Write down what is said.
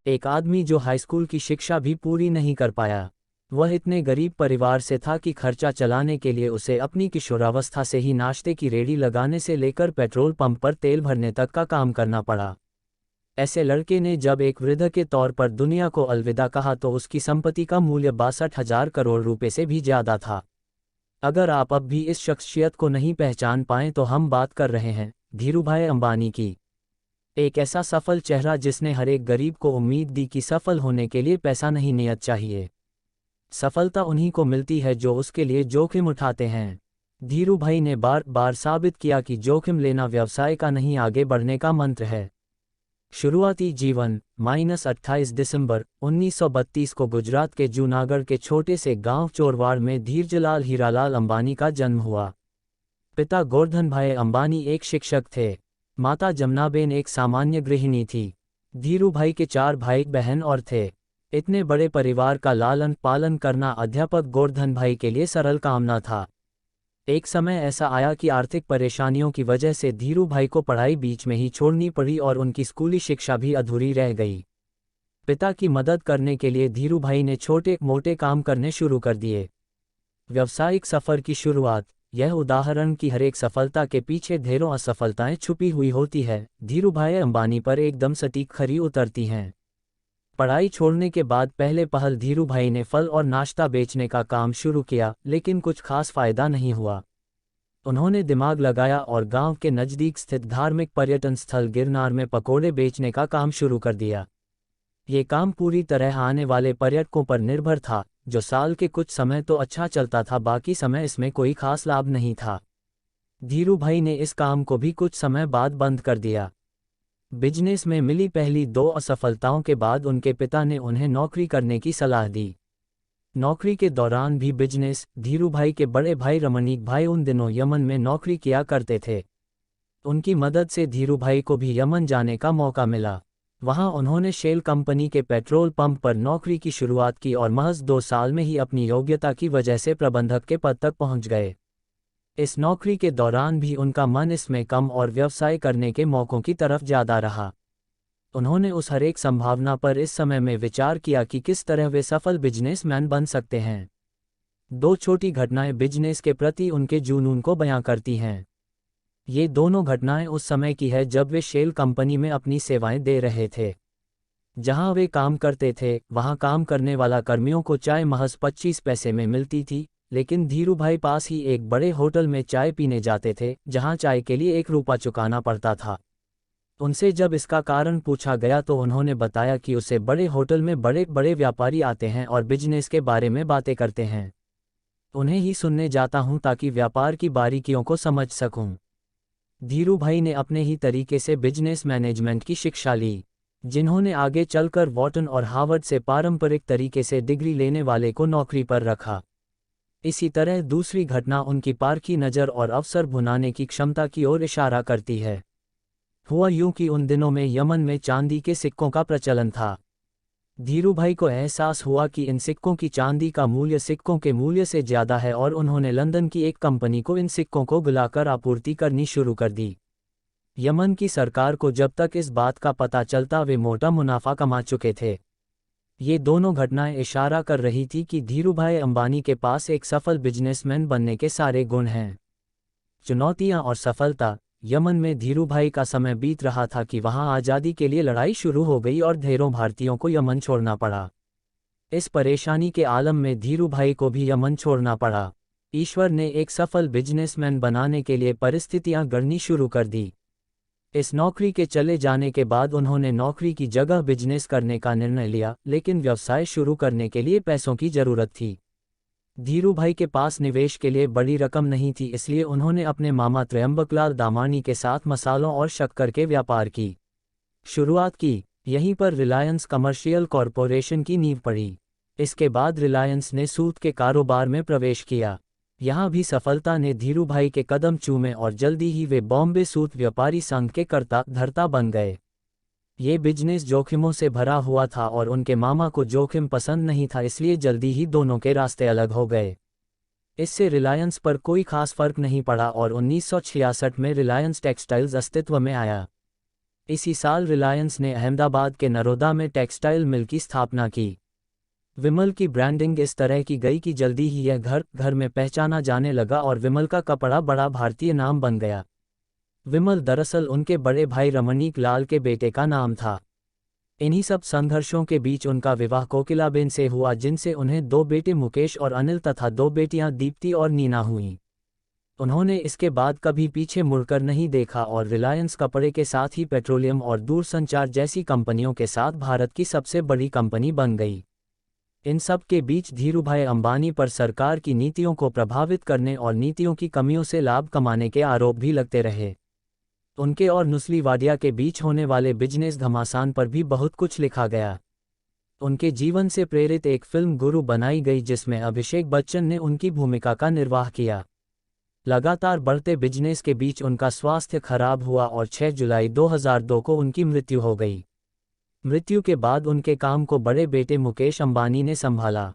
एक आदमी जो हाई स्कूल की शिक्षा भी पूरी नहीं कर पाया। वह इतने गरीब परिवार से था कि खर्चा चलाने के लिए उसे अपनी किशोरावस्था से ही नाश्ते की रेहड़ी लगाने से लेकर पेट्रोल पंप पर तेल भरने तक का काम करना पड़ा। ऐसे लड़के ने जब एक वृद्ध के तौर पर दुनिया को अलविदा कहा तो उसकी संपत्ति का मूल्य 62,000 करोड़ रुपए से भी ज्यादा था। अगर आप अब भी इस शख्सियत को नहीं पहचान पाएं तो हम बात कर रहे हैं धीरूभाई अंबानी की। एक ऐसा सफल चेहरा जिसने हर एक गरीब को उम्मीद दी कि सफल होने के लिए पैसा नहीं नियत चाहिए। सफलता उन्हीं को मिलती है जो उसके लिए जोखिम उठाते हैं। धीरूभाई ने बार बार साबित किया कि जोखिम लेना व्यवसाय का नहीं आगे बढ़ने का मंत्र है। शुरुआती जीवन 28 दिसंबर 1932 को गुजरात के जूनागढ़ के छोटे से गांव चोरवाड़ में धीरजलाल हीरालाल अंबानी का जन्म हुआ। पिता गोवर्धनभाई अंबानी एक शिक्षक थे। माता जमनाबेन एक सामान्य गृहिणी थी। धीरूभाई के 4 भाई बहन और थे। इतने बड़े परिवार का लालन पालन करना अध्यापक गोवर्धनभाई के लिए सरल काम न था। एक समय ऐसा आया कि आर्थिक परेशानियों की वजह से धीरूभाई को पढ़ाई बीच में ही छोड़नी पड़ी और उनकी स्कूली शिक्षा भी अधूरी रह गई। पिता की मदद करने के लिए धीरूभाई ने छोटे मोटे काम करने शुरू कर दिए। व्यावसायिक सफ़र की शुरुआत। यह उदाहरण कि हर एक सफलता के पीछे ढेरों असफलताएं छुपी हुई होती है, धीरूभाई अंबानी पर एकदम सटीक खरी उतरती हैं। पढ़ाई छोड़ने के बाद पहले पहल धीरूभाई ने फल और नाश्ता बेचने का काम शुरू किया, लेकिन कुछ खास फायदा नहीं हुआ। उन्होंने दिमाग लगाया और गांव के नज़दीक स्थित धार्मिक पर्यटन स्थल गिरनार में पकोड़े बेचने का काम शुरू कर दिया। ये काम पूरी तरह आने वाले पर्यटकों पर निर्भर था, जो साल के कुछ समय तो अच्छा चलता था, बाकी समय इसमें कोई खास लाभ नहीं था। धीरूभाई ने इस काम को भी कुछ समय बाद बंद कर दिया। बिजनेस में मिली पहली 2 असफलताओं के बाद उनके पिता ने उन्हें नौकरी करने की सलाह दी। नौकरी के दौरान भी बिजनेस। धीरूभाई के बड़े भाई रमणीक भाई उन दिनों यमन में नौकरी किया करते थे। उनकी मदद से धीरूभाई को भी यमन जाने का मौका मिला। वहां उन्होंने शेल कंपनी के पेट्रोल पंप पर नौकरी की शुरुआत की और महज 2 साल में ही अपनी योग्यता की वजह से प्रबंधक के पद तक पहुंच गए। इस नौकरी के दौरान भी उनका मन इसमें कम और व्यवसाय करने के मौक़ों की तरफ ज़्यादा रहा। उन्होंने उस हर एक संभावना पर इस समय में विचार किया कि किस तरह वे सफल बिजनेसमैन बन सकते हैं। 2 छोटी घटनाएं बिजनेस के प्रति उनके जुनून को बयां करती हैं। ये दोनों घटनाएं उस समय की है जब वे शेल कंपनी में अपनी सेवाएं दे रहे थे। जहां वे काम करते थे, वहां काम करने वाला कर्मियों को चाय महज 25 पैसे में मिलती थी, लेकिन धीरूभाई पास ही एक बड़े होटल में चाय पीने जाते थे, जहां चाय के लिए 1 रुपया चुकाना पड़ता था। उनसे जब इसका कारण पूछा गया तो उन्होंने बताया कि उसे बड़े होटल में बड़े बड़े व्यापारी आते हैं और बिजनेस के बारे में बातें करते हैं। उन्हें ही सुनने जाता हूं ताकि व्यापार की बारीकियों को समझ सकूं। धीरूभाई ने अपने ही तरीके से बिजनेस मैनेजमेंट की शिक्षा ली, जिन्होंने आगे चलकर वॉर्टन और हार्वर्ड से पारंपरिक तरीके से डिग्री लेने वाले को नौकरी पर रखा। इसी तरह दूसरी घटना उनकी पारखी नज़र और अवसर भुनाने की क्षमता की ओर इशारा करती है। हुआ यूं कि उन दिनों में यमन में चांदी के सिक्कों का प्रचलन था। धीरूभाई को एहसास हुआ कि इन सिक्कों की चांदी का मूल्य सिक्कों के मूल्य से ज़्यादा है और उन्होंने लंदन की एक कंपनी को इन सिक्कों को बुलाकर आपूर्ति करनी शुरू कर दी। यमन की सरकार को जब तक इस बात का पता चलता वे मोटा मुनाफा कमा चुके थे। ये दोनों घटनाएं इशारा कर रही थी कि धीरूभाई अंबानी के पास एक सफल बिजनेसमैन बनने के सारे गुण हैं। चुनौतियां और सफलता। यमन में धीरूभाई का समय बीत रहा था कि वहां आज़ादी के लिए लड़ाई शुरू हो गई और ढेरों भारतीयों को यमन छोड़ना पड़ा। इस परेशानी के आलम में धीरूभाई को भी यमन छोड़ना पड़ा। ईश्वर ने एक सफल बिजनेसमैन बनाने के लिए परिस्थितियां गढ़नी शुरू कर दी। इस नौकरी के चले जाने के बाद उन्होंने नौकरी की जगह बिजनेस करने का निर्णय लिया, लेकिन व्यवसाय शुरू करने के लिए पैसों की जरूरत थी। धीरूभाई के पास निवेश के लिए बड़ी रकम नहीं थी, इसलिए उन्होंने अपने मामा त्रयंबकलाल दामानी के साथ मसालों और शक्कर के व्यापार की शुरुआत की। यहीं पर रिलायंस कमर्शियल कॉरपोरेशन की नींव पड़ी। इसके बाद रिलायंस ने सूत के कारोबार में प्रवेश किया। यहाँ भी सफलता ने धीरूभाई के कदम चूमे और जल्दी ही वे बॉम्बे सूत व्यापारी संघ के कर्ता धर्ता बन गए। ये बिजनेस जोखिमों से भरा हुआ था और उनके मामा को जोखिम पसंद नहीं था, इसलिए जल्दी ही दोनों के रास्ते अलग हो गए। इससे रिलायंस पर कोई खास फर्क नहीं पड़ा और 1966 में रिलायंस टेक्सटाइल्स अस्तित्व में आया। इसी साल रिलायंस ने अहमदाबाद के नरोदा में टेक्सटाइल मिल की स्थापना की। विमल की ब्रांडिंग इस तरह की गई कि जल्दी ही यह घर घर में पहचाना जाने लगा और विमल का कपड़ा बड़ा भारतीय नाम बन गया। विमल दरअसल उनके बड़े भाई रमणीक लाल के बेटे का नाम था। इन्हीं सब संघर्षों के बीच उनका विवाह कोकिलाबेन से हुआ, जिनसे उन्हें 2 बेटे मुकेश और अनिल तथा 2 बेटियां दीप्ति और नीना हुईं। उन्होंने इसके बाद कभी पीछे मुड़कर नहीं देखा और रिलायंस कपड़े के साथ ही पेट्रोलियम और दूरसंचार जैसी कंपनियों के साथ भारत की सबसे बड़ी कंपनी बन गई। इन सब के बीच धीरूभाई अंबानी पर सरकार की नीतियों को प्रभावित करने और नीतियों की कमियों से लाभ कमाने के आरोप भी लगते रहे। उनके और नुस्ली वाडिया के बीच होने वाले बिजनेस घमासान पर भी बहुत कुछ लिखा गया। उनके जीवन से प्रेरित एक फिल्म गुरु बनाई गई, जिसमें अभिषेक बच्चन ने उनकी भूमिका का निर्वाह किया। लगातार बढ़ते बिजनेस के बीच उनका स्वास्थ्य खराब हुआ और 6 जुलाई 2002 को उनकी मृत्यु हो गई। मृत्यु के बाद उनके काम को बड़े बेटे मुकेश अंबानी ने संभाला।